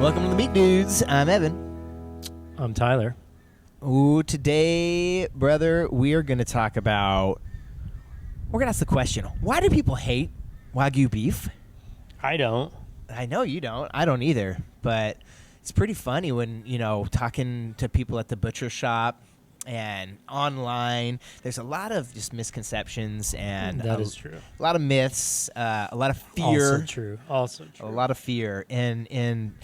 Welcome to the Meat Dudes. I'm Evan. I'm Tyler. Ooh, today, brother, we are going to talk about... We're going to ask the question, why do people hate Wagyu beef? I don't. I know you don't. I don't either. But it's pretty funny when, talking to people at the butcher shop and online, there's a lot of just misconceptions and That is true. A lot of myths, a lot of fear. Also true. A lot of fear. And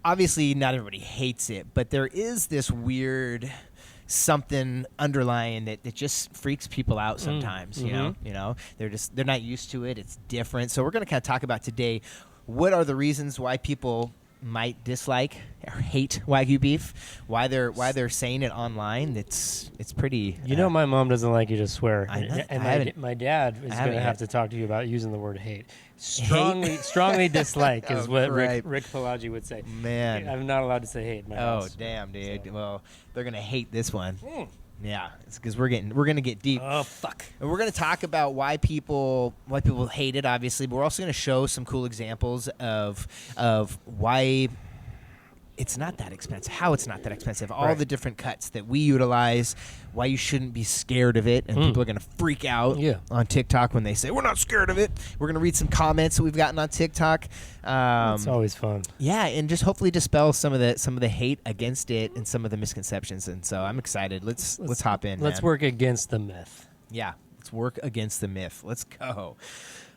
obviously not everybody hates it, but there is this weird something underlying that just freaks people out sometimes. They're not used to it. It's different. So we're going to kind of talk about today, what are the reasons why people might dislike or hate Wagyu beef, why they're saying it online. It's pretty. My mom doesn't like you to swear, and my dad is going to have to talk to you about using the word hate. Strongly dislike is what Rick Pelagi would say. Man, I'm not allowed to say hate in my house. Oh damn, dude. So. Well, they're gonna hate this one. Yeah, it's because we're gonna get deep. Oh fuck! And we're gonna talk about why people hate it, obviously, but we're also gonna show some cool examples of why it's not that expensive, how it's not that expensive, all the different cuts that we utilize, why you shouldn't be scared of it, and people are gonna freak out on TikTok when they say we're not scared of it. We're gonna read some comments that we've gotten on TikTok. It's always fun. Yeah, and just hopefully dispel some of the hate against it and some of the misconceptions. And so I'm excited. Let's hop in. Let's work against the myth. Yeah, let's work against the myth. Let's go.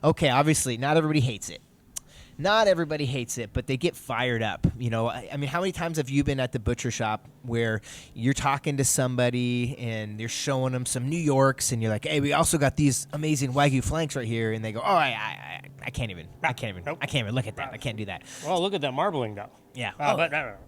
Okay, obviously not everybody hates it. Not everybody hates it, but they get fired up. I mean, how many times have you been at the butcher shop where you're talking to somebody and they're showing them some New Yorks and you're like, hey, we also got these amazing Wagyu flanks right here. And they go, oh, I can't even look at that. I can't do that. Well, look at that marbling though. Yeah,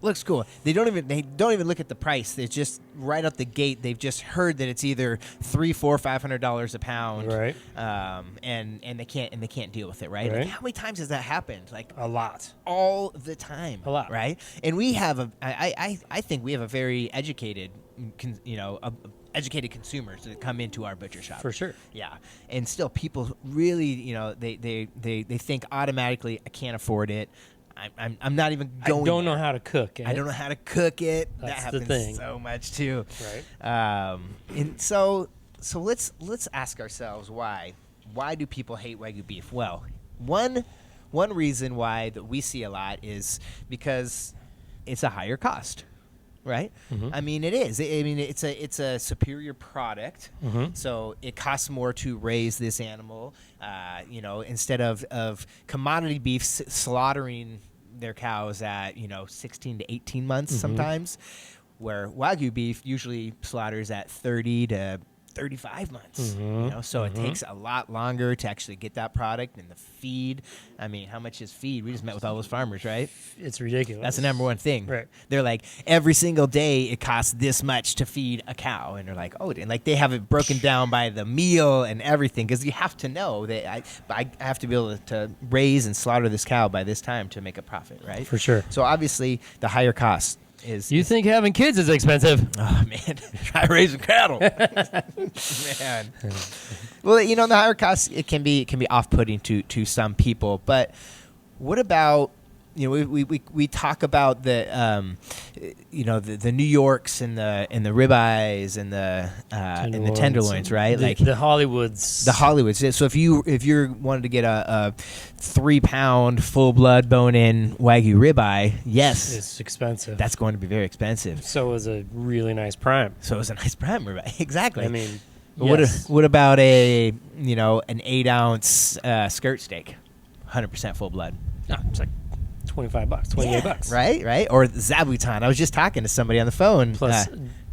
looks cool. They don't even look at the price. They just right out the gate. They've just heard that it's either $300-$500 a pound, right? And they can't deal with it, right? Like, how many times has that happened? Like a lot, all the time, a lot, right? And we have I think we have a very educated, educated consumers that come into our butcher shop. For sure. Yeah. And still people really, they think automatically, I can't afford it. I'm not even going. I don't know how to cook it. I don't know how to cook it. That's that happens the thing. So much too. Right. And so let's ask ourselves why do people hate Wagyu beef? Well, one reason why that we see a lot is because it's a higher cost. Right? Mm-hmm. I mean, it is. It's a superior product. Mm-hmm. So it costs more to raise this animal. Instead of commodity beef slaughtering their cows at 16 to 18 months sometimes, where Wagyu beef usually slaughters at 30 to 35 months. So it takes a lot longer to actually get that product and the feed. I mean, how much is feed? We just met with all those farmers, right? It's ridiculous. That's the number one thing. Right. They're like, every single day it costs this much to feed a cow. And they're like, oh, and like they have it broken down by the meal and everything, because you have to know that I have to be able to raise and slaughter this cow by this time to make a profit, right? For sure. So obviously the higher cost you think having kids is expensive? Oh man, try raising cattle, man. Well, the higher cost, it can be off-putting to some people. But what about we talk about the the New Yorks and the ribeyes and the tenderloins, right? Like the Hollywoods. The Hollywoods. So if you wanted to get a 3-pound full blood bone in Wagyu ribeye, yes, it's expensive. That's going to be very expensive. So is a really nice prime. So it's a nice prime ribeye. Exactly. I mean, yes. What about an 8-ounce skirt steak, 100% full blood? No, it's like $25, $28. Right? Or zabuton. I was just talking to somebody on the phone. Plus,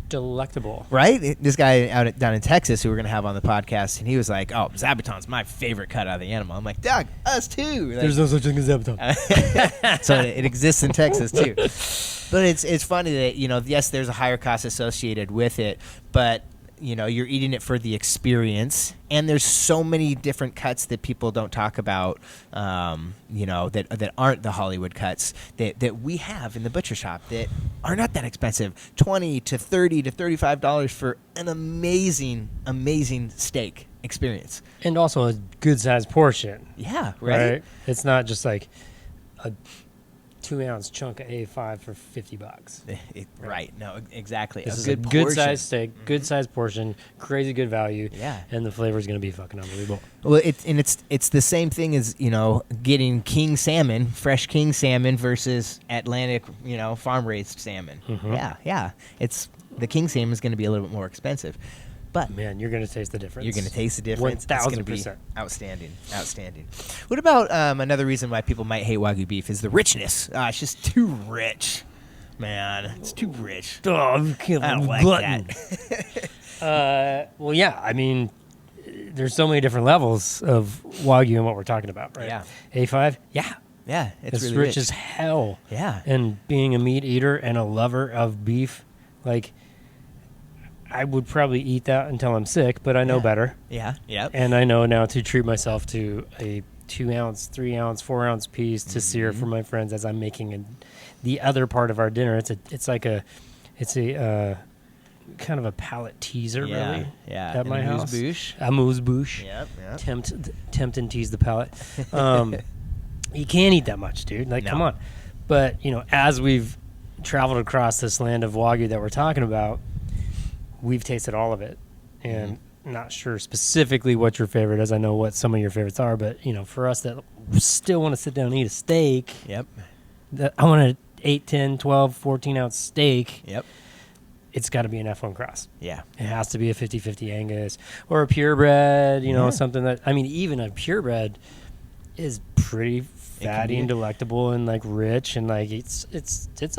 delectable. Right? This guy down in Texas who we're going to have on the podcast, and he was like, oh, zabuton's my favorite cut out of the animal. I'm like, Doug, us too. Like, there's no such thing as zabuton. So it exists in Texas too. But it's funny that, yes, there's a higher cost associated with it, but you're eating it for the experience, and there's so many different cuts that people don't talk about, that aren't the Hollywood cuts that we have in the butcher shop that are not that expensive, $20 to $30 to $35 for an amazing steak experience, and also a good sized portion. Yeah, right. It's not just like a 2-ounce chunk of A5 for $50. Right. No, exactly. This is a good sized steak, good sized portion, crazy good value. Yeah. And the flavor is going to be fucking unbelievable. Well, it's the same thing as, getting king salmon, fresh king salmon versus Atlantic, farm raised salmon. Mm-hmm. Yeah. The king salmon is going to be a little bit more expensive. But man, you're going to taste the difference. You're going to taste the difference. 1,000%. It's going to be outstanding. What about another reason why people might hate Wagyu beef is the richness. It's just too rich, man. It's too rich. Oh, I don't like that. Well, yeah. I mean, there's so many different levels of Wagyu and what we're talking about, right? Yeah. A5, yeah. Yeah, it's really rich as hell. Yeah. And being a meat eater and a lover of beef, like, I would probably eat that until I'm sick, but I know better. Yeah, yep. And I know now to treat myself to a 2-ounce, 3-ounce, 4-ounce piece to sear for my friends as I'm making the other part of our dinner. It's a kind of a palate teaser, really. Yeah, at my house. Amuse-bouche. Amuse-bouche. Yep. Tempt and tease the palate. You can't eat that much, dude. Like, come on. But, as we've traveled across this land of Wagyu that we're talking about, we've tasted all of it. And not sure specifically what your favorite is. I know what some of your favorites are, but, for us that still want to sit down and eat a steak. Yep. I want an 8, 10, 12, 14-ounce steak. Yep. It's got to be an F1 cross. Yeah. It has to be a 50-50 Angus or a purebred, something that, even a purebred is pretty fatty and delectable and like rich and like it's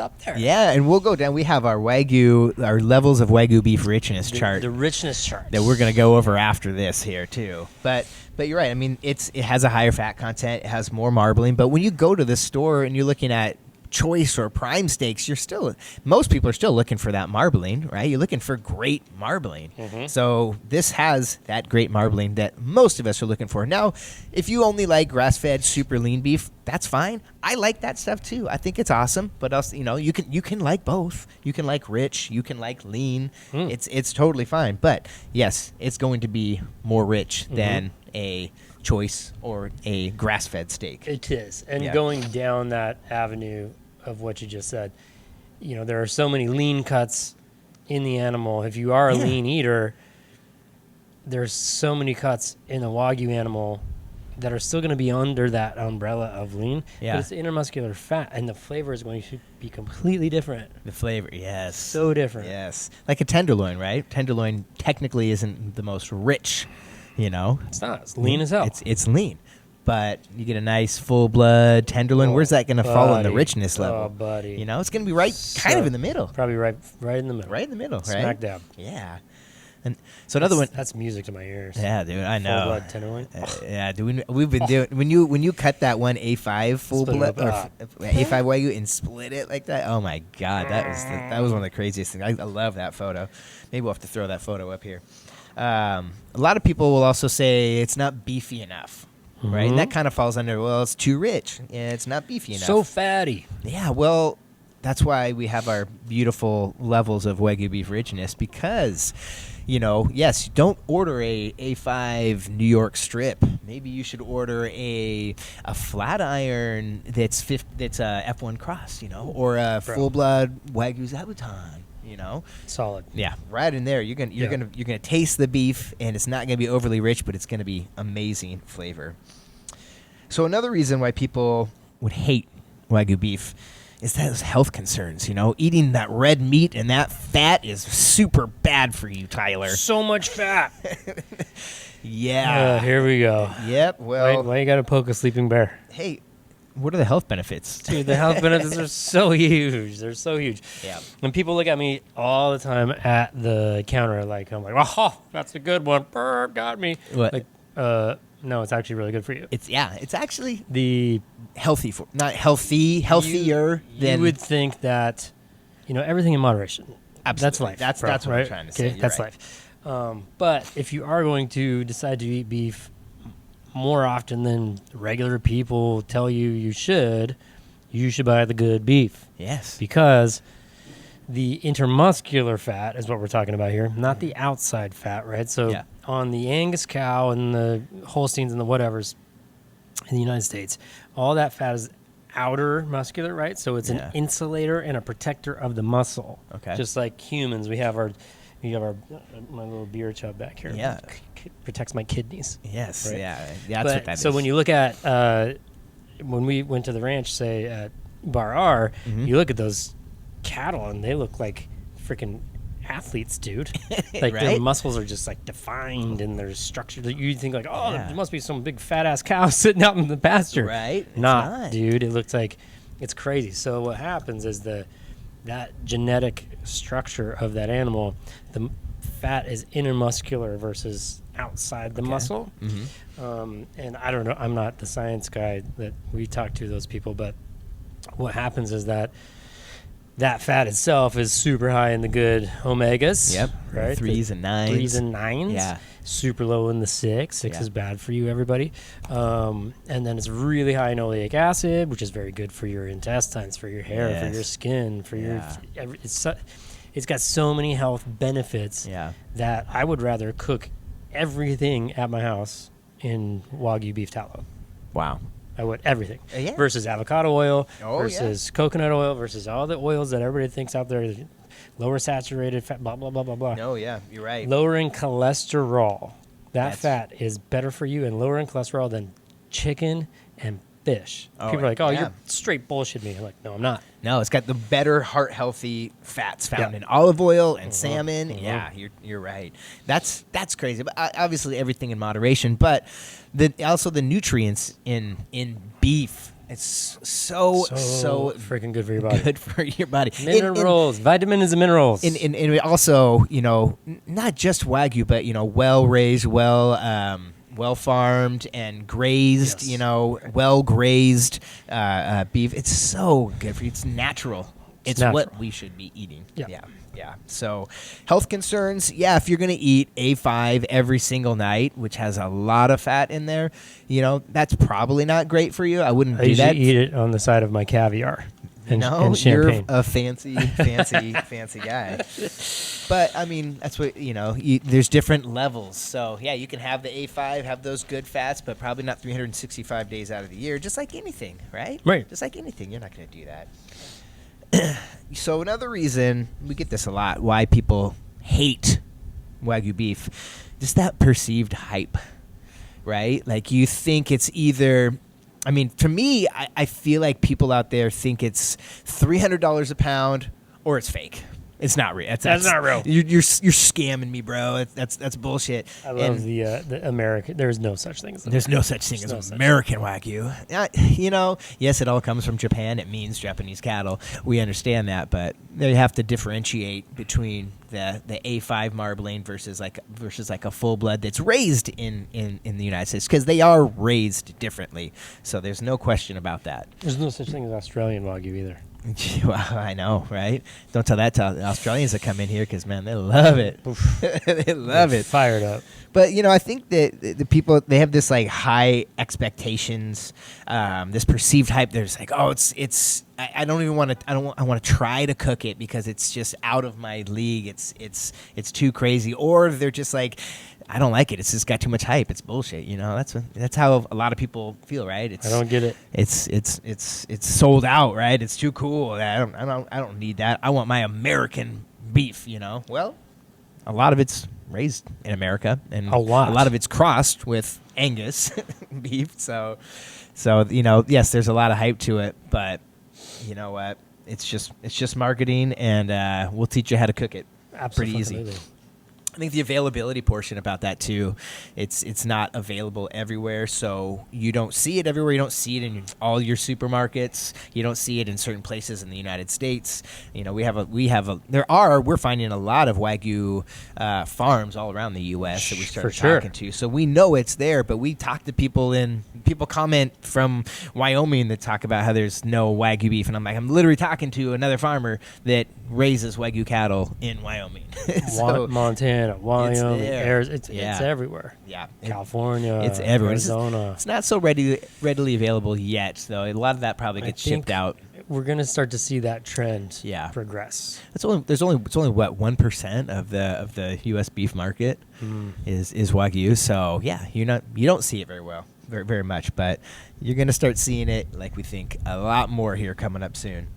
up there. Yeah, and we'll go down. We have our Wagyu, our levels of Wagyu beef richness chart. The richness chart that we're going to go over after this here too. But you're right. I mean, it has a higher fat content. It has more marbling. But when you go to the store and you're looking at choice or prime steaks, most people are still looking for that marbling, right? You're looking for great marbling. So this has that great marbling that most of us are looking for. Now, if you only like grass-fed super lean beef, that's fine. I like that stuff too. I think it's awesome. But also, you can like both. You can like rich. You can like lean. It's totally fine. But yes, it's going to be more rich than a choice or a grass-fed steak. It is. And going down that avenue of what you just said, there are so many lean cuts in the animal. If you are a lean eater, there's so many cuts in a Wagyu animal that are still going to be under that umbrella of lean. Yeah. But it's the intermuscular fat, and the flavor is going to be completely different. The flavor, yes. So different. Yes. Like a tenderloin, right? Tenderloin technically isn't the most rich. It's not. It's lean as hell. It's lean, but you get a nice full blood tenderloin. Where's that going to fall in the richness level? Oh, buddy. It's going to be kind of in the middle. Probably right in the middle. Right in the middle, right? Smack dab. Yeah. And so another one. That's music to my ears. Yeah, dude, I know. Full blood tenderloin. Yeah, dude. We've been doing when you cut that one A5 full blood or A5 Wagyu and split it like that. Oh my God, that was one of the craziest things. I love that photo. Maybe we'll have to throw that photo up here. A lot of people will also say it's not beefy enough, right? And that kind of falls under, it's too rich. Yeah, it's not beefy enough. So fatty. Yeah, well, that's why we have our beautiful levels of Wagyu beef richness because, yes, don't order a A5 New York strip. Maybe you should order a flat iron that's a F1 cross, or a full blood Wagyu zabuton. Solid. Yeah, right in there. You're gonna taste the beef, and it's not gonna be overly rich, but it's gonna be amazing flavor. So another reason why people would hate Wagyu beef is those health concerns. Eating that red meat and that fat is super bad for you, Tyler. So much fat. Yeah. Here we go. Yep. Well, why you gotta poke a sleeping bear? Hey. What are the health benefits? Dude, the health benefits are so huge. They're so huge. Yeah. And people look at me all the time at the counter, I'm like, oh, that's a good one. Burp, got me. What? Like, no, it's actually really good for you. It's actually the healthy for not healthier than you would think that. Everything in moderation. Absolutely. That's life. That's right? what I'm trying to say. That's life. But if you are going to decide to eat beef more often than regular people tell you should buy the good beef. Yes. Because the intermuscular fat is what we're talking about here, not the outside fat, right? So on the Angus cow and the Holsteins and the whatevers in the United States, all that fat is outer muscular, right? So it's an insulator and a protector of the muscle. Okay. Just like humans, we have our my little beer chub back here. Yeah. Protects my kidneys. Yes. Right? Yeah. That's what that is. So when you look at when we went to the ranch, say at Bar R, you look at those cattle and they look like freaking athletes, dude. Like right? their muscles are just like defined and they're structured. You think like, oh, there must be some big fat ass cow sitting out in the pasture. Right? Not, dude. It looks like it's crazy. So what happens is that genetic structure of that animal, the fat is intermuscular versus outside the muscle. And I don't know, I'm not the science guy that we talk to those people, but what happens is that fat itself is super high in the good omegas. Yep. Right. 3s and 9s. 3s and 9s. Yeah. Super low in the 6. 6 is bad for you, everybody. And then it's really high in oleic acid, which is very good for your intestines, for your hair, for your skin, for your. It's got so many health benefits that I would rather cook everything at my house in Wagyu beef tallow. Wow. I would everything versus avocado oil versus coconut oil versus all the oils that everybody thinks out there, lower saturated fat, blah blah blah blah blah. No, yeah, you're right. Lowering cholesterol, that fat is better for you and lowering cholesterol than chicken and fish. People are like, "Oh, you're straight bullshit me." I'm like, "No, I'm not." No, it's got the better heart healthy fats found in olive oil and salmon. Yeah, you're right. That's crazy. But obviously everything in moderation. But also the nutrients in beef. It's so freaking good for your body. Good for your body. Minerals, vitamins and minerals. And also, not just Wagyu, but well raised, well farmed and grazed, well grazed beef. It's so good for you. It's natural. It's what we should be eating. Yeah. So health concerns, if you're going to eat A5 every single night, which has a lot of fat in there, that's probably not great for you. I wouldn't do that. I usually eat it on the side of my caviar. And you're a fancy guy. But, I mean, that's what, there's different levels. So, you can have the A5, have those good fats, but probably not 365 days out of the year, just like anything, right? Right. Just like anything. You're not going to do that. So, another reason, we get this a lot, why people hate Wagyu beef, just that perceived hype, right? Like, you think it's either... I mean, to me, I feel like people out there think it's $300 a pound or it's fake. It's not real. That's not real. You're scamming me, bro. That's bullshit. I love the American. There's no such thing as there's no such thing as American Wagyu. Yes, it all comes from Japan. It means Japanese cattle. We understand that, but they have to differentiate between the A5 marbling versus like a full blood that's raised in the United States, because they are raised differently. So there's no question about that. There's no such thing as Australian Wagyu either. Well, I know, right? Don't tell that to the Australians that come in here, because, man, they love it. They love it. Fired up. But, I think that the people, they have this, like, high expectations, this perceived hype. They're just like, oh, it's I don't even want to, I want to try to cook it because it's just out of my league. It's too crazy. Or they're just like, I don't like it. It's just got too much hype. It's bullshit. That's how a lot of people feel, right? I don't get it. It's sold out, right? It's too cool. I don't need that. I want my American beef. Well, a lot of it's raised in America, and a lot of it's crossed with Angus beef. So yes, there's a lot of hype to it, but you know what? It's just marketing, and we'll teach you how to cook it. Absolutely. Pretty easy. I think the availability portion about that too, it's not available everywhere, so you don't see it everywhere. You don't see it in all your supermarkets. You don't see it in certain places in the United States. We're finding a lot of Wagyu farms all around the U.S. that we started talking to. So we know it's there, but we talk to people comment from Wyoming that talk about how there's no Wagyu beef, and I'm literally talking to another farmer that raises Wagyu cattle in Wyoming. Montana, Wyoming, Arizona, it's everywhere. Yeah, California, it's everywhere. Arizona. It's not so readily available yet, though. A lot of that probably gets shipped out. We're gonna start to see that trend progress. It's only what 1% of the U.S. beef market is Wagyu. So you don't see it very well. very, very much. But you're going to start seeing it, like we think, a lot more here coming up soon.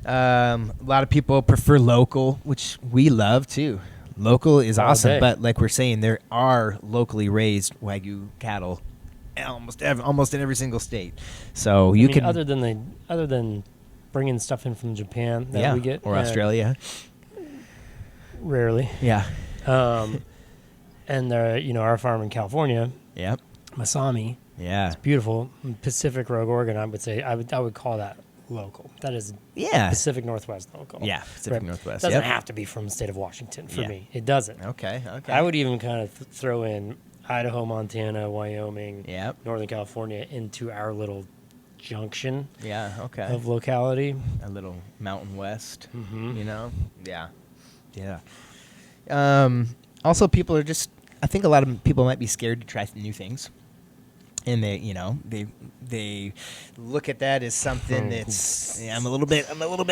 A lot of people prefer local, which we love too. Local is awesome, but like we're saying, there are locally raised Wagyu cattle almost in every single state. So you can other than bringing stuff in from Japan that we get or Australia, rarely. Yeah. And our farm in California. Yep. Masami. Yeah. It's beautiful. Pacific Rogue, Oregon. I would call that local. That is Pacific Northwest local. Yeah, Pacific Northwest. It doesn't have to be from the state of Washington for me. It doesn't. Okay. I would even kind of throw in Idaho, Montana, Wyoming, Northern California into our little junction of locality. A little Mountain West, Yeah. Also, people are I think a lot of people might be scared to try new things. And they look at that as something that's I'm a little bit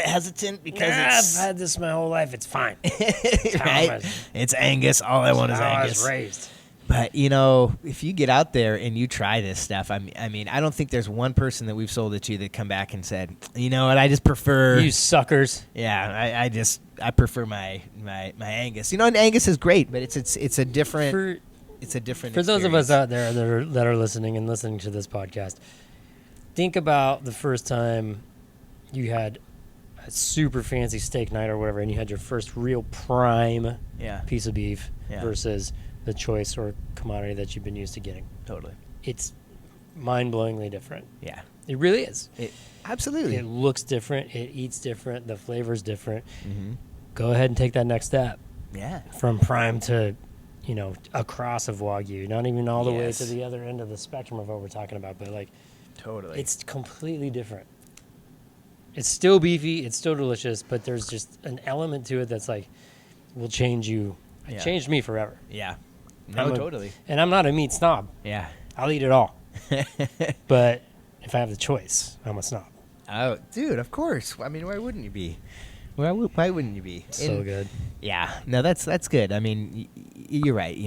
hesitant because I've had this my whole life. It's fine. Right? It's Angus. All I want is Angus. I was raised. But if you get out there and you try this stuff, I mean, I don't think there's one person that we've sold it to that come back and said, you know what, I just prefer you suckers. Yeah, I prefer my Angus. And Angus is great, but it's a different. It's a different For those of us out there that are listening to this podcast, think about the first time you had a super fancy steak night or whatever, and you had your first real prime piece of beef versus the choice or commodity that you've been used to getting. Totally. It's mind-blowingly different. Yeah. It really is. Absolutely. It looks different. It eats different. The flavor's different. Mm-hmm. Go ahead and take that next step. Yeah. From prime to across of Wagyu, not even all the way to the other end of the spectrum of what we're talking about, but totally, it's completely different. It's still beefy, it's still delicious, but there's just an element to it that's will change you. It changed me forever. Yeah, no, totally. And I'm not a meat snob. Yeah, I'll eat it all. But if I have the choice, I'm a snob. Oh, dude, of course. I mean, why wouldn't you be? Why wouldn't you be? So good. Yeah. No, that's good. I mean, you're right.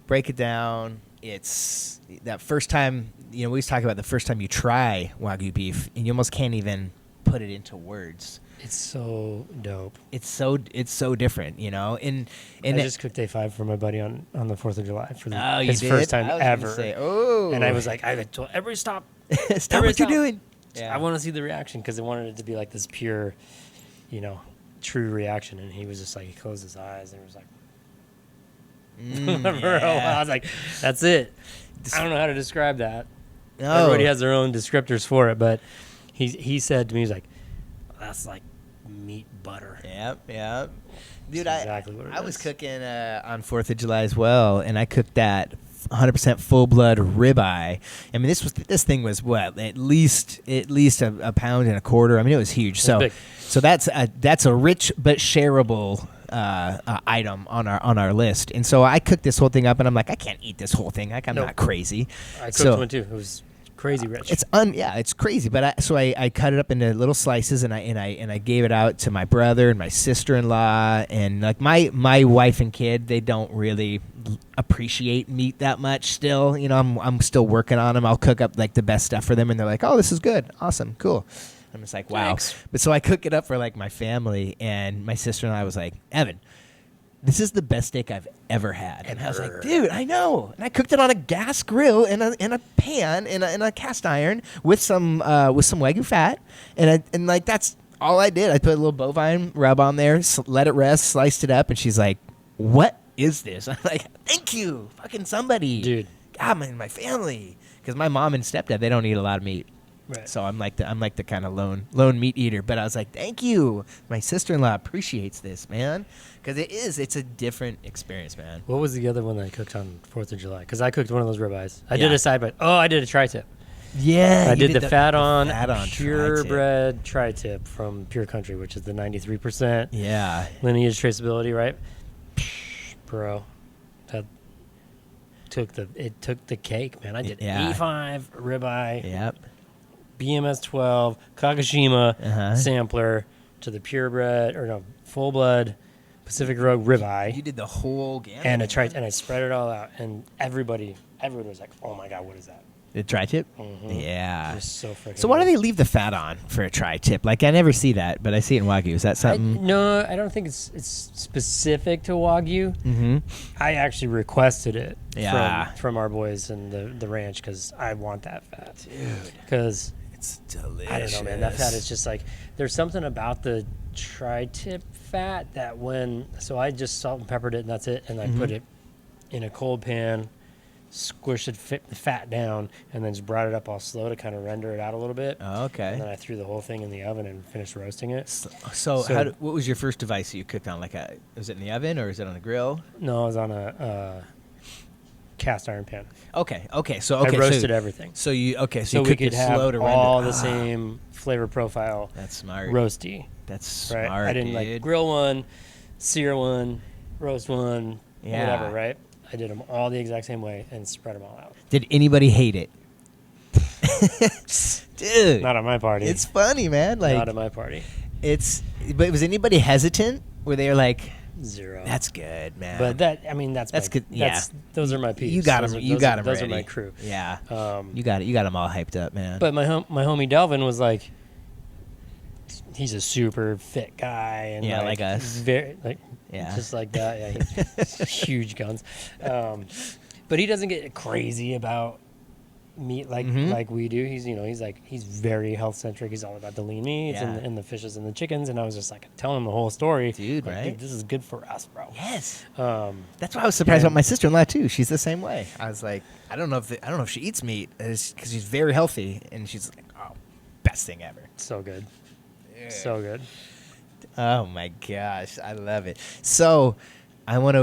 Break it down. It's that first time. We always talk about the first time you try Wagyu beef, and you almost can't even put it into words. It's so dope. It's so different. And I just cooked A5 for my buddy on the 4th of July for his first time ever. And I was like, I told everybody stop. Stop what you're doing. Yeah. I want to see the reaction because I wanted it to be like this pure. True reaction, and he was just he closed his eyes and was like, for a while. I was like, that's it. I don't know how to describe that. No. Everybody has their own descriptors for it, but he said to me, he's like, that's like meat butter. Yep. Dude, that's exactly what it I was cooking on 4th of July as well, and I cooked that 100% full blood ribeye. I mean, this thing was what at least a pound and a quarter. I mean, it was huge. So that's a rich but shareable item on our list. And so I cooked this whole thing up, and I'm like, I can't eat this whole thing. I'm not crazy. I cooked one too. It was crazy rich. It's crazy. But I cut it up into little slices, and I gave it out to my brother and my sister-in-law, and my wife and kid. They don't really appreciate meat that much still. I'm still working on them. I'll cook up the best stuff for them, and they're like, oh, this is good, awesome, cool. I'm just like, wow. Thanks. But so I cook it up for my family, and my sister-in-law was like, Evan, this is the best steak I've ever had. And I was like, dude, I know. And I cooked it on a gas grill in a pan in a cast iron with some Wagyu fat, and that's all I did. I put a little bovine rub on there, let it rest, sliced it up, and she's like, what is this? I'm like, thank you, fucking somebody, dude. God, my family, because my mom and stepdad, they don't eat a lot of meat. Right. So I'm like the kind of lone meat eater, but I was like, thank you. My sister-in-law appreciates this, man, because it's a different experience, man. What was the other one that I cooked on 4th of July? Because I cooked one of those ribeyes. I did a side bite. Oh, I did a tri-tip. Yeah, I did the fat on purebred tri-tip from Pure Country, which is the 93%. Yeah. Lineage traceability, right? Bro, that took the cake, man. I did E5 ribeye. Yep. BMS 12 Kagoshima sampler to the purebred full blood Pacific Rogue ribeye. You did the whole gamut. And I spread it all out, and everybody everyone was like, "Oh my god, what is that?" The tri-tip? Mhm. Yeah. Just so freaking. So why do good. they leave the fat on for a tri-tip? Like, I never see that, but I see it in Wagyu. Is that something? No, I don't think it's specific to Wagyu. Mm-hmm. I actually requested it Yeah. from our boys in the ranch because I want that fat. Dude. Because It's delicious. I don't know, man. That fat is just like, there's something about the tri-tip fat that so I just salt and peppered it and that's it. And I put it in a cold pan, squished the fat down, and then just brought it up all slow to kind of render it out a little bit. Oh, okay. And then I threw the whole thing in the oven and finished roasting it. So what was your first device that you cooked on? Was it in the oven or is it on a grill? No, I was on a cast iron pan. Okay. I roasted everything. So you So you we cooked could it have slow to all render. the same flavor profile, That's smart. roasty. That's smart. Right? I didn't like dude. grill one, sear one, roast one, Yeah. whatever, right? I did them all the exact same way and spread them all out. Did anybody hate it? Dude. Not at my party. It's funny, man. Like Not at my party. but was anybody hesitant? Were they like, Zero. that's good, man. But that's good. Yeah. Those are my peeps. You got them. Those ready. are my crew. Yeah. You got them all hyped up, man. But my homie Delvin was like, he's a super fit guy and Yeah, like us. very Yeah. just like that. Yeah, he's huge guns. But he doesn't get crazy about meat like we do. He's very health centric. He's all about the lean meats Yeah. and the fishes and the chickens. And I was just like telling him the whole story, Dude, like, right? this is good for us, bro. Yes. That's why I was surprised about my sister-in-law too. She's the same way. I was like, I don't know if she eats meat because she's very healthy, and she's like, oh, best thing ever. so good, so good. Oh my gosh, I love it. So, I want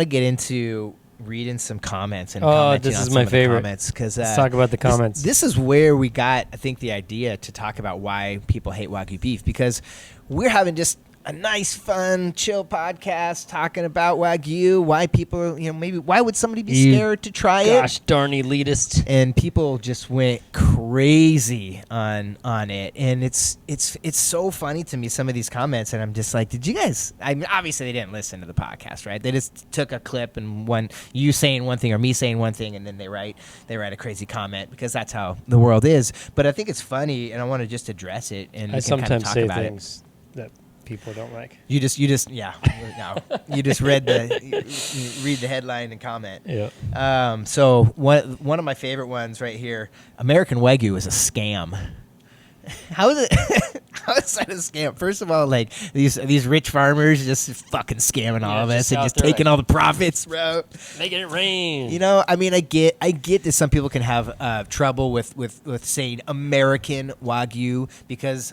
to get into reading some comments and commenting this on is some my of the favorite. comments because Let's talk about the comments. This is where we got, I think, the idea to talk about why people hate Wagyu beef, because we're having just a nice, fun, chill podcast talking about Wagyu. Why people, maybe why would somebody be scared to try it? Gosh darn elitist. And people just went crazy on it, and it's so funny to me, some of these comments, and I'm just like, did you guys? I mean, obviously they didn't listen to the podcast, right? They just took a clip and you saying one thing or me saying one thing, and then they write a crazy comment, because that's how the world is. But I think it's funny, and I want to just address it, and I we can kind of sometimes talk say about things that people don't like. You just yeah, no, you just read the headline and comment. Yeah. So one of my favorite ones right here, American Wagyu is a scam. How is it? How is that a scam? First of all, like these rich farmers just fucking scamming all of us and just taking all the profits, bro. Making it rain. I mean, I get that some people can have trouble with saying American Wagyu because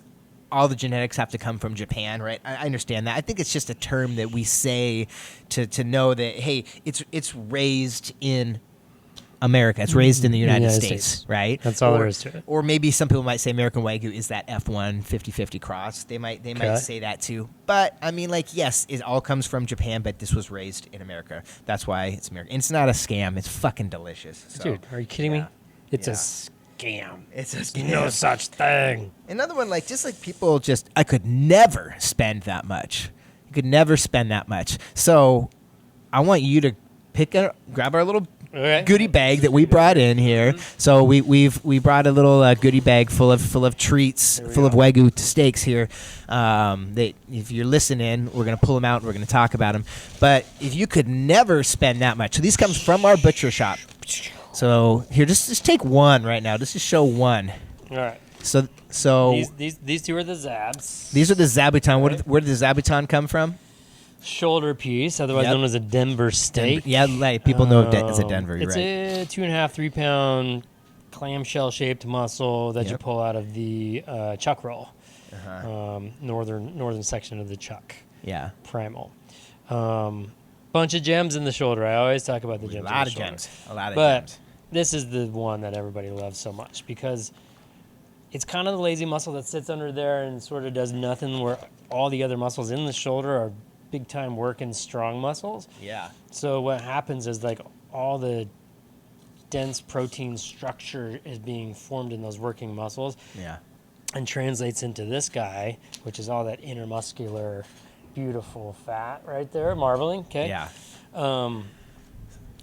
all the genetics have to come from Japan, right? I understand that. I think it's just a term that we say to know that, hey, it's raised in America. It's raised in the United States, right? That's all there is to it. Or maybe some people might say American Wagyu is that F1 50-50 cross. They might say that too. But I mean, like, yes, it all comes from Japan, but this was raised in America. That's why it's American. It's not a scam. It's fucking delicious. So, Dude, are you kidding me? It's a scam. It's a scam. No such thing. Another one, people I could never spend that much. You could never spend that much. So I want you to grab our little goodie bag that we brought in here. So we brought a little goodie bag full of treats, full of Wagyu steaks here. That if you're listening, we're gonna pull them out and we're gonna talk about them. But if you could never spend that much, so these comes from our butcher shop. So here, just take one right now. Just to show one. All right. So these two are the Zabs. These are the Zabuton. Where did the Zabuton come from? Shoulder piece, otherwise known as a Denver steak. People know it as a Denver. It's right. a 2.5-3 pound clamshell shaped muscle that you pull out of the chuck roll, northern section of the chuck. Yeah. Primal. Bunch of gems in the shoulder. I always talk about the gems. A lot of gems. But this is the one that everybody loves so much because it's kind of the lazy muscle that sits under there and sort of does nothing, where all the other muscles in the shoulder are big time working strong muscles. Yeah. So what happens is all the dense protein structure is being formed in those working muscles. Yeah. And translates into this guy, which is all that intermuscular, beautiful fat right there, marbling. Okay. Yeah.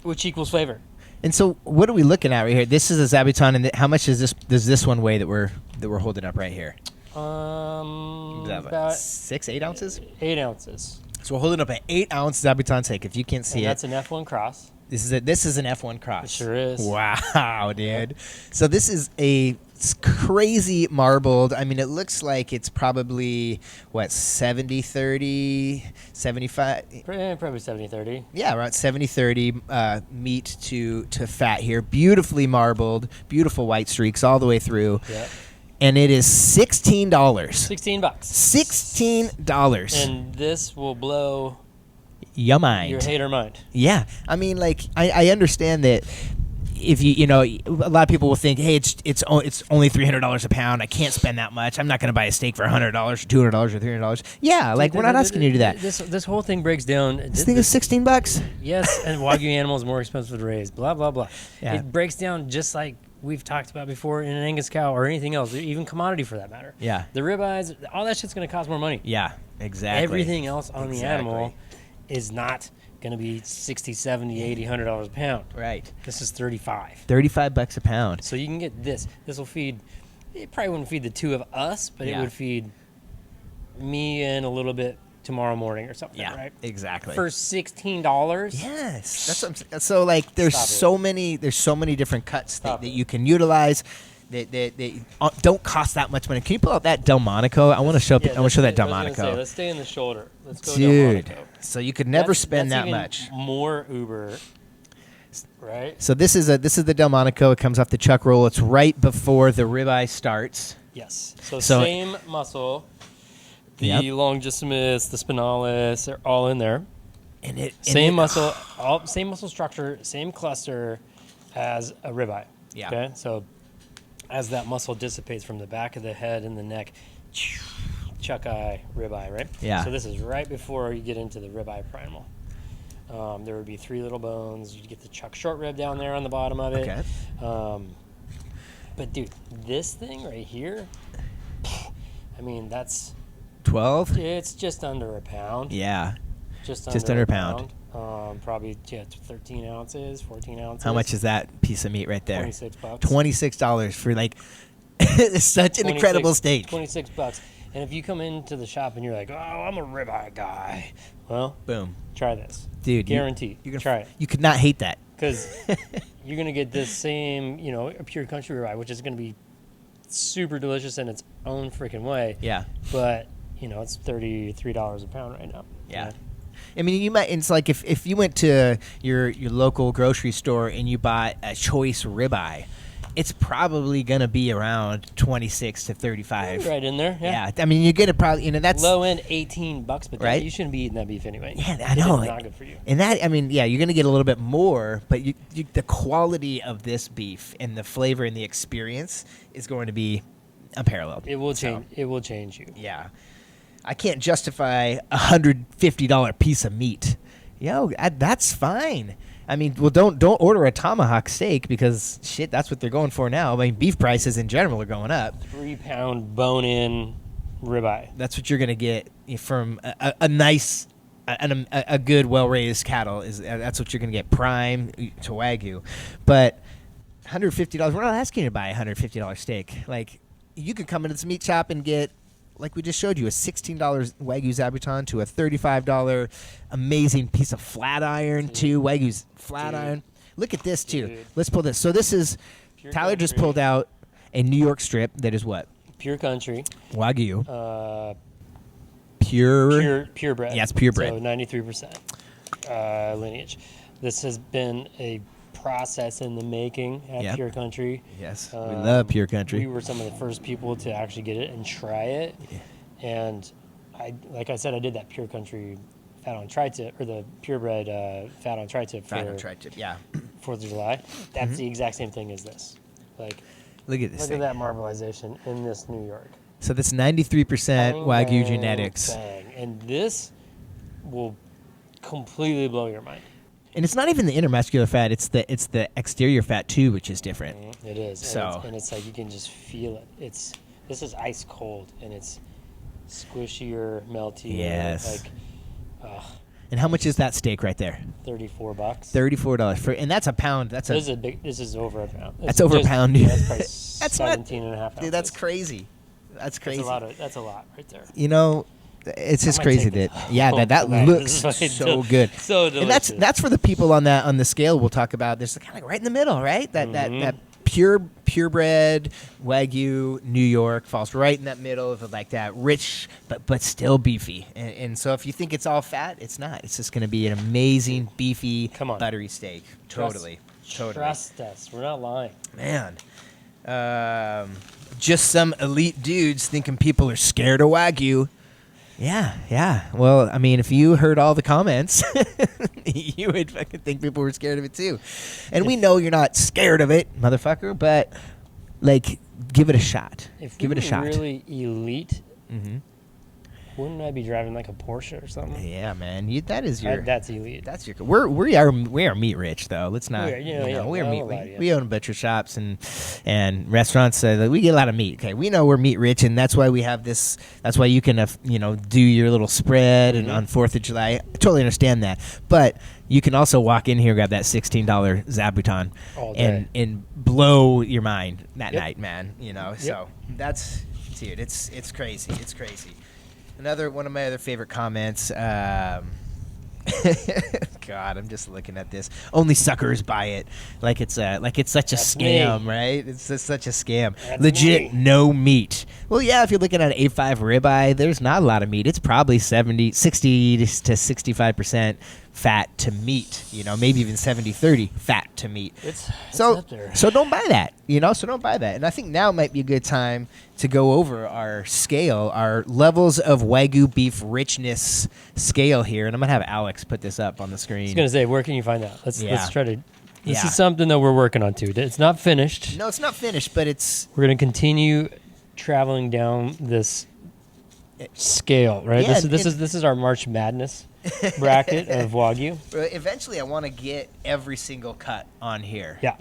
Which equals flavor. And so, what are we looking at right here? This is a zabuton, and how much is this? Does this one weigh that we're holding up right here? About 6-8 ounces. 8 ounces. So we're holding up an 8-ounce zabuton steak. If you can't see That's an F1 cross. This is an F1 cross. It sure is. Wow, dude. So this is it's crazy marbled. I mean, it looks like it's probably, what, 70-30, 75? Probably 70-30. Yeah, around 70-30 meat to fat here. Beautifully marbled, beautiful white streaks all the way through. Yep. And it is $16. $16. $16. And this will blow your mind. your hater mind. Yeah. I mean, like, I understand that if a lot of people will think, hey, it's only $300 a pound. I can't spend that much. I'm not going to buy a steak for $100 or $200 or $300. Yeah, like, we're not asking you to do that. This whole thing breaks down. This thing is $16. Yes, and Wagyu animals more expensive to raise. Blah blah blah. Yeah. It breaks down just like we've talked about before in an Angus cow or anything else, even commodity for that matter. Yeah. The ribeyes, all that shit's going to cost more money. Yeah, exactly. Everything else on the animal is not going to be $60, $70, $80, $100 a pound. Right. This is $35. $35 a pound. So you can get this. This will feed. It probably wouldn't feed the two of us, but it would feed me and a little bit tomorrow morning or something. Yeah, right? exactly. For $16. Yes, that's what I'm saying. So like, there's so many different cuts that you can utilize. That don't cost that much money. Can you pull out that Delmonico? I want to show. I want to show that Delmonico. Let's stay in the shoulder. Let's go Dude. Delmonico. So you could never spend that's that even much. More Uber, right? So this is the Delmonico. It comes off the chuck roll. It's right before the ribeye starts. Yes. So same muscle. The longissimus, the spinalis, they're all in there. Same muscle structure, same cluster as a ribeye. Yeah. Okay. So as that muscle dissipates from the back of the head and the neck, chuck eye, ribeye, right? Yeah. So this is right before you get into the ribeye primal. There would be 3 little bones. You'd get the chuck short rib down there on the bottom of it. Okay. But dude, this thing right here, I mean, that's 12. it's just under a pound. Yeah. Just under a pound. Probably 13 ounces, 14 ounces. How much is that piece of meat right there? $26. $26 for like such an incredible steak. $26. And if you come into the shop and you're like, oh, I'm a ribeye guy, well, boom, try this, dude. Guaranteed. You can try it. You could not hate that because you're gonna get this same, a pure country ribeye, which is gonna be super delicious in its own freaking way. Yeah. But it's $33 a pound right now. Yeah. I mean, you might. It's like if you went to your local grocery store and you bought a choice ribeye, it's probably gonna be around $26 to $35. Right in there. Yeah. I mean, you get it probably. That's low end $18, but right? You shouldn't be eating that beef anyway. Yeah, I know. It's not good for you. And that, I mean, you're gonna get a little bit more, but the quality of this beef and the flavor and the experience is going to be unparalleled. It will change. It will change you. Yeah. I can't justify $150 piece of meat. That's fine. I mean, well, don't order a tomahawk steak because shit, that's what they're going for now. I mean, beef prices in general are going up. 3-pound bone-in ribeye. That's what you're gonna get from a nice, a good, well-raised cattle. That's what you're gonna get, prime to Wagyu. But $150, we're not asking you to buy a $150 steak. Like, you could come into this meat shop and get, like we just showed you, a $16 Wagyu zabuton to a $35 amazing piece of flat iron too. Wagyu's flat iron. Look at this too. Dude. Let's pull this. So this is Pure Tyler country. just pulled out a New York strip that is what? Pure country. Wagyu. Purebred. Yeah, it's purebred. So 93% lineage. This has been a process in the making at Pure Country. Yes, we love Pure Country. We were some of the first people to actually get it and try it. Yeah. And like I said, I did that Pure Country fat on tri-tip, or the purebred fat on tri-tip for 4th of July. That's the exact same thing as this. Like, look at this. Look at that marbleization in this New York. So that's 93% Wagyu genetics. Bang. And this will completely blow your mind. And it's not even the intermuscular fat; it's the exterior fat too, which is different. It is. So and it's like you can just feel it. This is ice cold and it's squishier, melty. Yes. Like, And how much is that steak right there? $34. $34 for, and that's a pound. That's This is a big. This is over a pound. That's over a pound, dude. Yeah, that's probably That's 17 and a half ounces. dude. That's crazy. That's crazy. That's a lot right there. You know, it's just might crazy take that it that home. looks This is so good. So delicious. And that's for the people on the scale we'll talk about. There's kind of right in the middle, right? That purebred Wagyu New York falls right in that middle of like that rich but still beefy. And so if you think it's all fat, it's not. It's just going to be an amazing beefy buttery steak. Totally. Trust us. We're not lying. Man. Just some elite dudes thinking people are scared of Wagyu. Yeah. Well, I mean, if you heard all the comments, you would fucking think people were scared of it too. And we know you're not scared of it, motherfucker, but, like, give it a shot. Give it a shot. Really elite, wouldn't I be driving like a Porsche or something? Yeah, man. That is your... That's elite. That's your... We are meat rich, though. Let's not... We are meat. We own butcher shops and restaurants. We get a lot of meat. Okay, we know we're meat rich, and that's why we have this... That's why you can, do your little spread and on 4th of July. I totally understand that. But you can also walk in here, grab that $16 Zabuton and blow your mind that night, man. So that's... Dude, it's crazy. It's crazy. Another one of my other favorite comments. God, I'm just looking at this. Only suckers buy it. Like it's such a scam, right? It's just such a scam. That's Legit, me. no meat. Well, yeah, if you're looking at an A5 ribeye, there's not a lot of meat. It's probably 60 to 65% fat to meat. Maybe even 70-30 fat to meat. It's up there. So don't buy that. So don't buy that. And I think now might be a good time to go over our scale, our levels of Wagyu beef richness scale here. And I'm going to have Alex put this up on the screen. I was going to say, where can you find that? Let's try to... This Yeah. is something that we're working on, too. It's not finished. No, it's not finished, but it's... We're going to continue traveling down this scale, right? Yeah, This is our March Madness bracket of Wagyu. Eventually, I want to get every single cut on here. Yeah.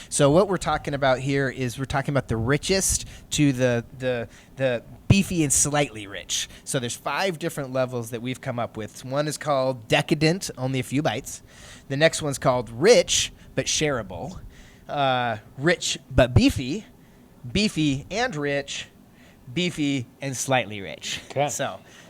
So what we're talking about here is we're talking about the richest to the beefy and slightly rich. So there's 5 different levels that we've come up with. One is called decadent, only a few bites. The next one's called rich but shareable. Rich but beefy. Beefy and rich. Beefy and slightly rich. Okay.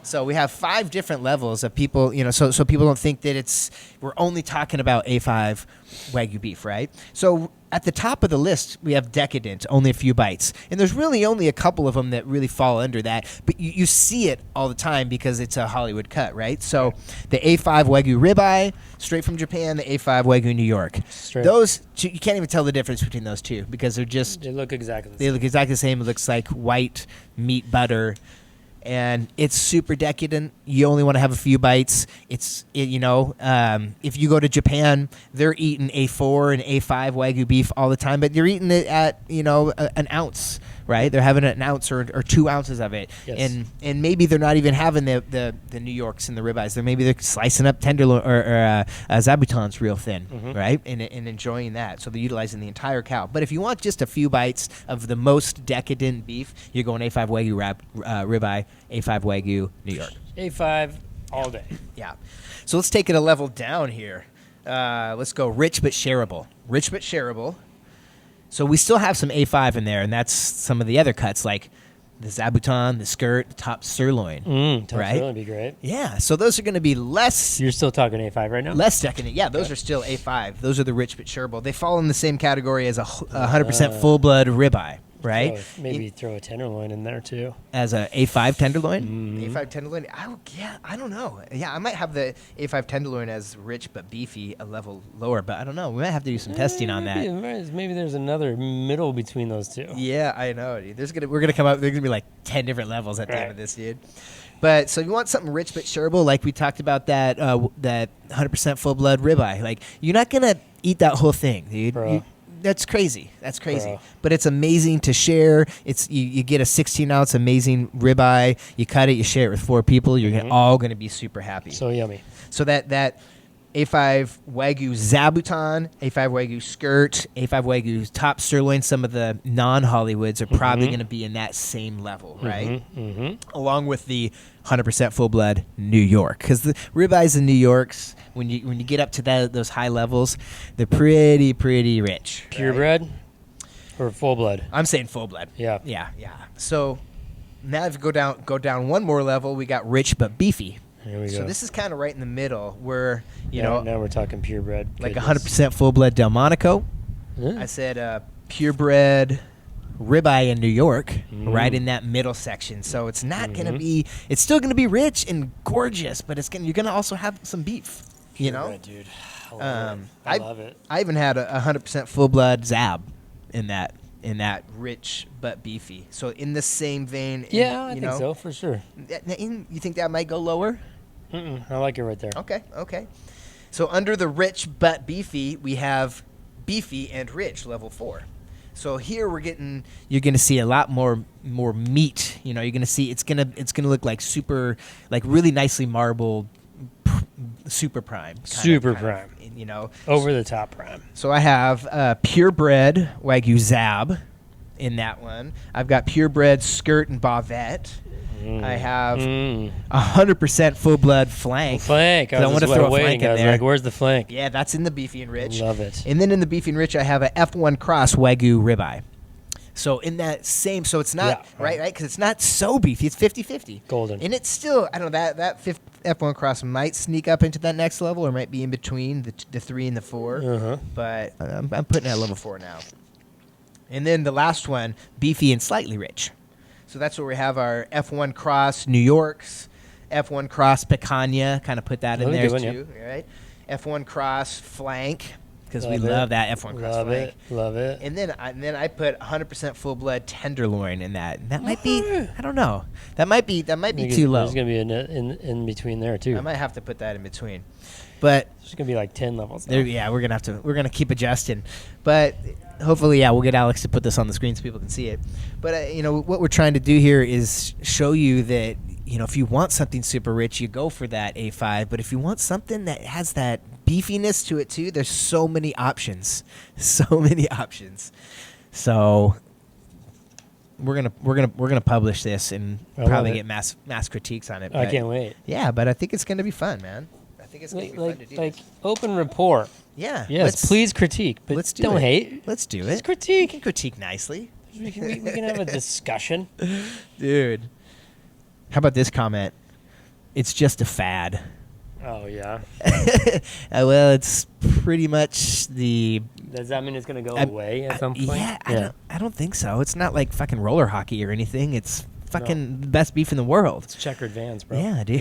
So we have 5 different levels of people, so people don't think that we're only talking about A5 Wagyu beef, right? So at the top of the list, we have decadent, only a few bites. And there's really only a couple of them that really fall under that. But you see it all the time because it's a Hollywood cut, right? So the A5 Wagyu ribeye, straight from Japan, the A5 Wagyu New York. Straight. Those two, you can't even tell the difference between those two because they're just... They look exactly the They same. look exactly the same. It looks like white meat butter. And it's super decadent. You only want to have a few bites. If you go to Japan, they're eating A4 and A5 Wagyu beef all the time, but they're eating it at, an ounce, right? They're having an ounce or 2 ounces of it. Yes. And maybe they're not even having the New Yorks and the ribeyes. They're slicing up tenderloin or Zabutons real thin, right? And enjoying that. So they're utilizing the entire cow. But if you want just a few bites of the most decadent beef, you're going A5 Wagyu ribeye, A5 Wagyu New York. A5 all day. Yeah. So let's take it a level down here. Let's go rich but shareable. Rich but shareable. So we still have some A5 in there, and that's some of the other cuts like the Zabuton, the skirt, the top sirloin. Top right? sirloin would be great. Yeah. So those are going to be less... You're still talking A5 right now? Less decadent. Yeah, those are still A5. Those are the rich but shareable. They fall in the same category as a 100% full-blood ribeye. Right? Maybe throw a tenderloin in there too. As a A5 tenderloin? A5 tenderloin? I don't know. Yeah, I might have the A5 tenderloin as rich but beefy a level lower, but I don't know. We might have to do some testing on that. Maybe there's another middle between those two. Yeah, I know, dude. We're gonna come up. There's gonna be like 10 different levels at the end of this, dude. But so you want something rich but shareable, like we talked about that 100% full blood ribeye. Like you're not gonna eat that whole thing, dude. That's crazy. Bro. But it's amazing to share. It's you get a 16-ounce amazing ribeye. You cut it. You share it with 4 people. You're all going to be super happy. So yummy. So that A5 Wagyu Zabuton, A5 Wagyu Skirt, A5 Wagyu Top Sirloin. Some of the non-Hollywoods are probably going to be in that same level, right? Along with the 100% full blood New York, because the ribeyes in New York's when you get up to those high levels, they're pretty rich. Purebred or full blood? I'm saying full blood. Yeah. So now if you go down one more level, we got rich but beefy. Here we go. So this is kind of right in the middle where, now we're talking purebred. like 100% full-blood Delmonico. I said purebred ribeye in New York, right in that middle section. So it's not going to be – it's still going to be rich and gorgeous, but you're going to also have some beef, Purebred, dude. I love it. I even had a 100% full-blood Zab in that rich but beefy. So in the same vein. I think so, for sure. You think that might go lower? I like it right there. Okay. So under the rich but beefy, we have beefy and rich, level 4. So here you're going to see a lot more meat. You're going to see it's going to look like super, like really nicely marbled, super prime. Super prime. Over the top prime. So I have purebred Wagyu Zab in that one. I've got purebred Skirt and Bavette. I have 100% full blood flank. Flank. I want to throw a flank in there. I was like, where's the flank? Yeah, that's in the beefy and rich. Love it. And then in the beefy and rich, I have a F1 Cross Wagyu ribeye. So in that same, so it's not right, because it's not so beefy. It's 50-50. Golden. And it's still, I don't know, that F1 Cross might sneak up into that next level, or might be in between the 3 and the 4. But I'm putting it at level 4 now. And then the last one, beefy and slightly rich. So that's where we have our F1 Cross New Yorks, F1 Cross Picanha, kind of put that in there too, right? F1 Cross Flank, because we love that F1 Cross Flank. Love it. And then I put 100% full blood tenderloin in that. And that might be, I don't know. That might be too low. There's gonna be in between there too. I might have to put that in between, but there's gonna be like 10 levels. Yeah, we're gonna keep adjusting, but hopefully, we'll get Alex to put this on the screen so people can see it. But what we're trying to do here is show you that if you want something super rich, you go for that A5. But if you want something that has that beefiness to it too, there's so many options, So we're gonna publish this and probably get mass critiques on it. I can't wait. Yeah, but I think it's gonna be fun, man. I think it's gonna be fun to do. Like open rapport. Yeah. Yes, please critique, but don't hate. Let's do it. Let's critique. We can critique nicely. We can have a discussion. Dude. How about this comment? It's just a fad. Oh, yeah. Well, it's pretty much the... Does that mean it's going to go away at some point? Yeah, I don't think so. It's not like fucking roller hockey or anything. It's fucking the best beef in the world. It's checkered vans, bro. Yeah, dude.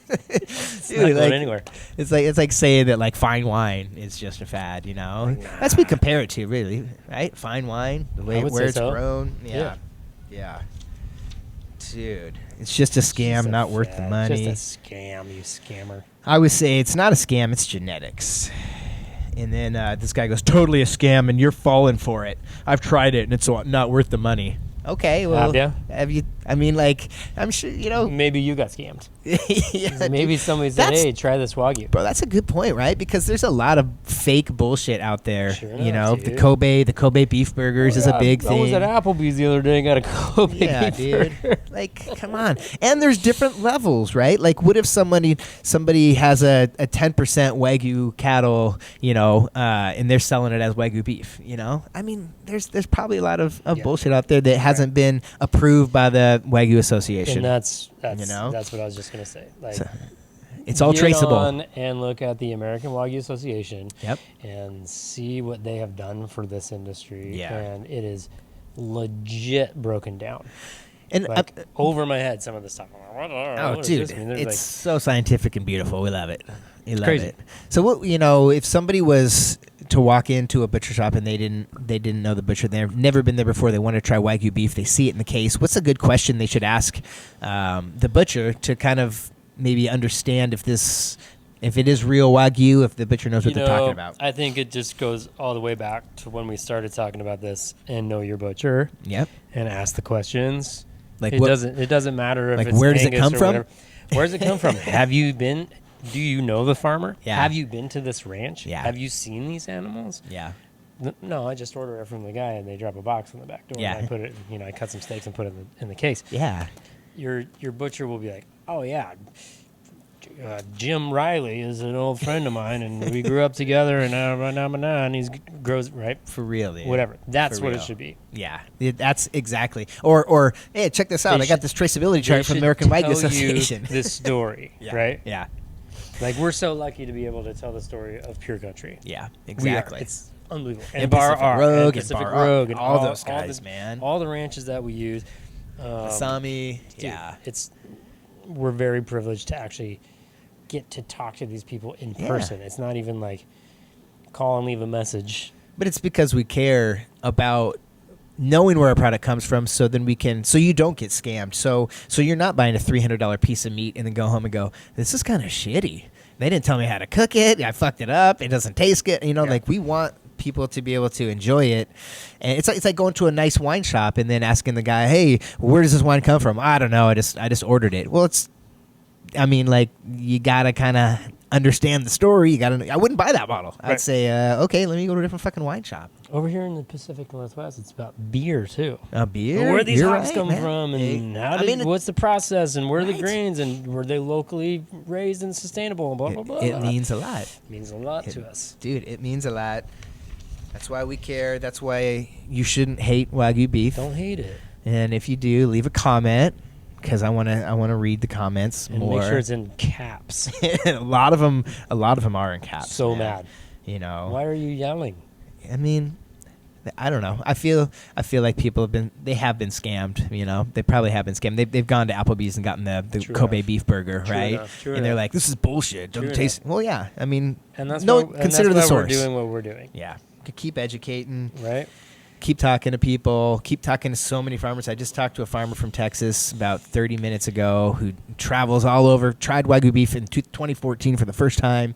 It's not going anywhere. It's like saying that like fine wine is just a fad, Nah. That's what we compare it to, really, right? Fine wine, the way where it's grown. Yeah. Dude, it's just a scam, not worth the money. Just a scam, you scammer. I would say it's not a scam, it's genetics. And then this guy goes, totally a scam, and you're falling for it. I've tried it, and it's not worth the money. Okay, well, have you? I mean, like, I'm sure, Maybe you got scammed. Yeah, maybe somebody said, hey, try this Wagyu. Bro, that's a good point, right? Because there's a lot of fake bullshit out there. Sure enough, the Kobe beef burgers is a big thing. I was at Applebee's the other day and got a Kobe beef burger. Like, come on. And there's different levels, right? Like, what if somebody has a 10% Wagyu cattle, and they're selling it as Wagyu beef, I mean, there's probably a lot of bullshit out there that hasn't been approved by the Wagyu Association. And that's what I was just gonna say. Like, it's all traceable. On and look at the American Wagyu Association. Yep. And see what they have done for this industry. Yeah. And it is legit broken down. And over my head, some of the stuff. Oh, dude, it's so scientific and beautiful. We love it. We love crazy. it. So what if somebody was to walk into a butcher shop and they didn't know the butcher, they've never been there before, they want to try Wagyu beef, they see it in the case, what's a good question they should ask the butcher to kind of maybe understand if it is real Wagyu, if the butcher knows what they're talking about? I think it just goes all the way back to when we started talking about this and know your butcher. Yep. And ask the questions. Like it doesn't matter if like it's where does it Angus come or from? Whatever. Where does it come from? Have you been do you know the farmer? Yeah. Have you been to this ranch? Yeah. Have you seen these animals? Yeah. No, I just order it from the guy, and they drop a box on the back door. Yeah. And I put it, I cut some steaks and put it in the case. Yeah. Your butcher will be like, oh yeah, Jim Riley is an old friend of mine, and we grew up together, and he grows right For real, dude. whatever. That's For what real. it should be. Yeah, that's exactly. Or hey, check this out. They I got should- this traceability They chart from should American Wagyu tell Association. you this story, Yeah. right? Yeah. Like, we're so lucky to be able to tell the story of Pure Country. Yeah. We are. Exactly. It's unbelievable. And Bar Pacific R, Rogue, and and Pacific Bar R, Rogue, and all those guys, man. All the ranches that we use. Sami. Dude, Yeah. we're very privileged to actually get to talk to these people in Yeah. person. It's not even like call and leave a message. But it's because we care about knowing where our product comes from, so then we can, so you don't get scammed. So you're not buying a $300 piece of meat and then go home and go, this is kind of shitty. They didn't tell me how to cook it. I fucked it up. It doesn't taste good. Like, we want people to be able to enjoy it. And it's like going to a nice wine shop and then asking the guy, hey, where does this wine come from? I don't know. I just ordered it. Well, you gotta kind of understand the story. I wouldn't buy that bottle. I'd Right. say, okay, let me go to a different fucking wine shop. Over here in the Pacific Northwest, it's about beer too. Beer? Where these You're hops right, come man. from, and It- what's the process, and where are the Right. grains, and were they locally raised and sustainable, and blah blah blah. It means a lot. It means a lot to us. Dude, it means a lot. That's why we care. That's why you shouldn't hate Wagyu beef. Don't hate it, And if you do, leave a comment, because I wanna read the comments and more. make sure it's in caps. a lot of them are in caps. So man. mad. Why are you yelling? I mean, I don't know. I feel like people have been scammed. They probably have been scammed. They've gone to Applebee's and gotten the True Kobe enough. beef burger, True right? enough, true and they're enough. like, this is bullshit. Doesn't True taste. Well, yeah. I mean, And that's no. why, Consider and the that's why source. we're doing what we're doing, Yeah. Keep educating. right? Keep talking to people. Keep talking to so many farmers. I just talked to a farmer from Texas about 30 minutes ago who travels all over, tried Wagyu beef in 2014 for the first time,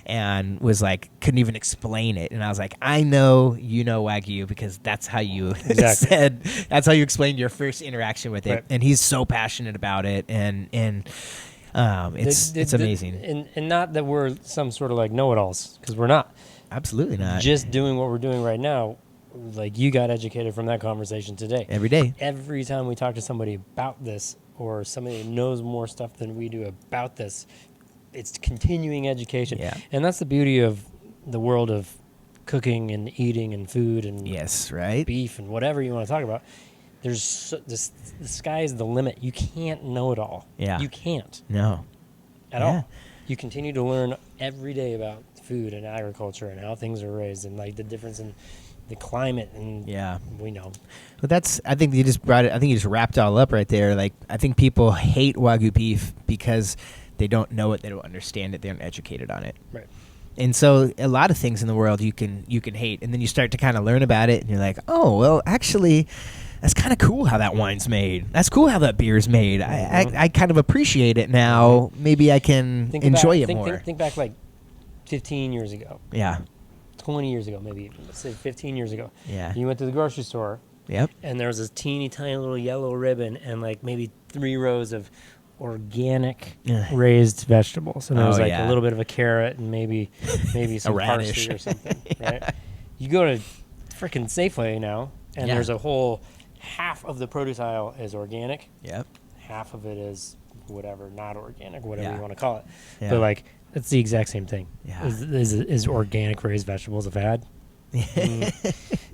and was like, couldn't even explain it. And I was like, I know you know Wagyu because that's how you Exactly. that's how you explained your first interaction with it. Right. And he's so passionate about it. And it's amazing. And not that we're some sort of like know-it-alls, because we're not. Absolutely not. Just doing what we're doing right now, like you got educated from that conversation today. Every day. Every time we talk to somebody about this, or somebody who knows more stuff than we do about this, it's continuing education. Yeah. And that's the beauty of the world of cooking and eating and food and Yes, right? beef and whatever you want to talk about. The sky is the limit. You can't know it all. Yeah. You can't No. at Yeah. all. You continue to learn every day about food and agriculture and how things are raised and like the difference in the climate, and Yeah. we know. But I think you just brought it, I think you just wrapped it all up right there. Like, I think people hate Wagyu beef because they don't know it, they don't understand it, they aren't educated on it. Right. And so a lot of things in the world you can hate, and then you start to kind of learn about it, and you're like, oh, well, actually, that's kind of cool how that wine's made. That's cool how that beer's made. I kind of appreciate it now. Maybe I can enjoy it more. Think back like 15 years ago, Yeah. 20 years ago, maybe. Let's say 15 years ago. Yeah. You went to the grocery store, Yep. and there was this teeny tiny little yellow ribbon and like maybe 3 rows of organic raised vegetables, and there was like a little bit of a carrot and maybe some radish parsley or something. Right? You go to freaking Safeway now, and Yeah. there's a whole half of the produce aisle is organic, Yep. half of it is whatever, not organic, whatever Yeah. you want to call it. Yeah. But like it's the exact same thing. Yeah. Is organic raised vegetables a fad?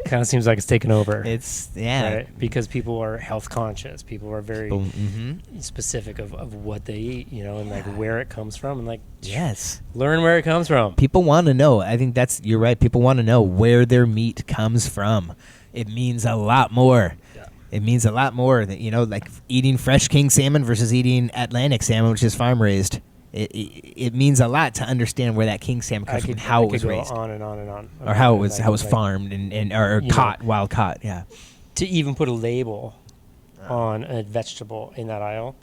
Kind of seems like it's taken over. It's Right? Because people are health conscious. People are very Mm-hmm. specific of what they eat, and like where it comes from, and like Yes. learn where it comes from. People want to know. I think you're right. People want to know where their meat comes from. It means a lot more. Yeah. It means a lot more that, like eating fresh king salmon versus eating Atlantic salmon, which is farm raised. It means a lot to understand where that king salmon comes from, how it was raised, on and on and on, or how it was like, farmed or caught, wild caught. Yeah. to even put a label on a vegetable in that aisle.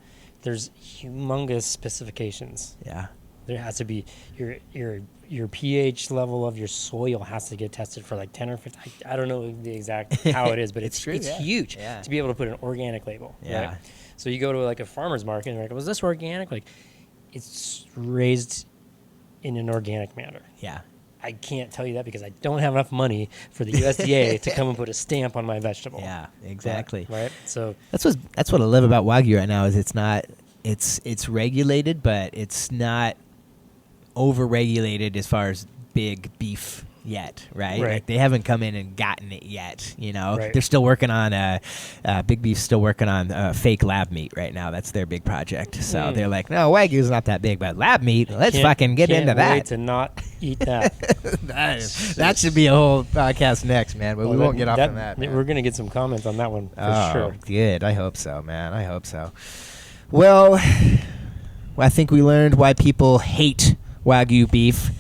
There's humongous specifications. Yeah. There has to be your pH level of your soil has to get tested for like 10 or 15. I don't know the exact how it is, but it's true, yeah. huge Yeah. to be able to put an organic label. Yeah. Right? So you go to like a farmer's market and they're like, was this organic? Like, it's raised in an organic manner. Yeah. I can't tell you that because I don't have enough money for the USDA to come and put a stamp on my vegetable. Yeah, exactly. Right. So that's what I love about Wagyu right now is it's regulated, but it's not over-regulated as far as big beef yet, right? Like they haven't come in and gotten it yet, you know. Right. They're still working on Big Beef's still working on fake lab meat right now. That's their big project. So they're like, no, Wagyu's not that big, but lab meat, let's fucking get into that. Wait to not eat that. That should be a whole podcast next, man. But we won't get off on that. Man. We're gonna get some comments on that one for sure. Good. I hope so, man. I hope so. Well, I think we learned why people hate Wagyu beef.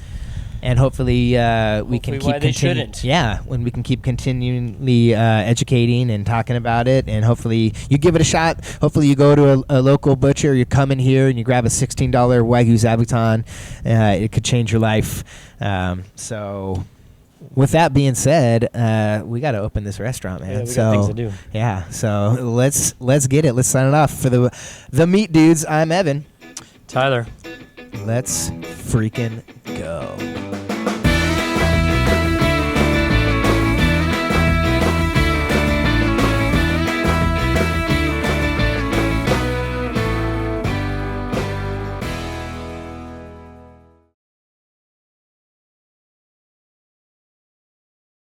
And hopefully we can keep they shouldn't. Yeah, when we can keep continually educating and talking about it, and hopefully you give it a shot. Hopefully you go to a local butcher, you come in here and you grab a $16 Wagyu Zabuton. It could change your life. So, with that being said, we got to open this restaurant, man. Yeah, we got things to do. Yeah, so let's get it. Let's sign it off for the Meat Dudes. I'm Evan. Tyler. Let's freaking go.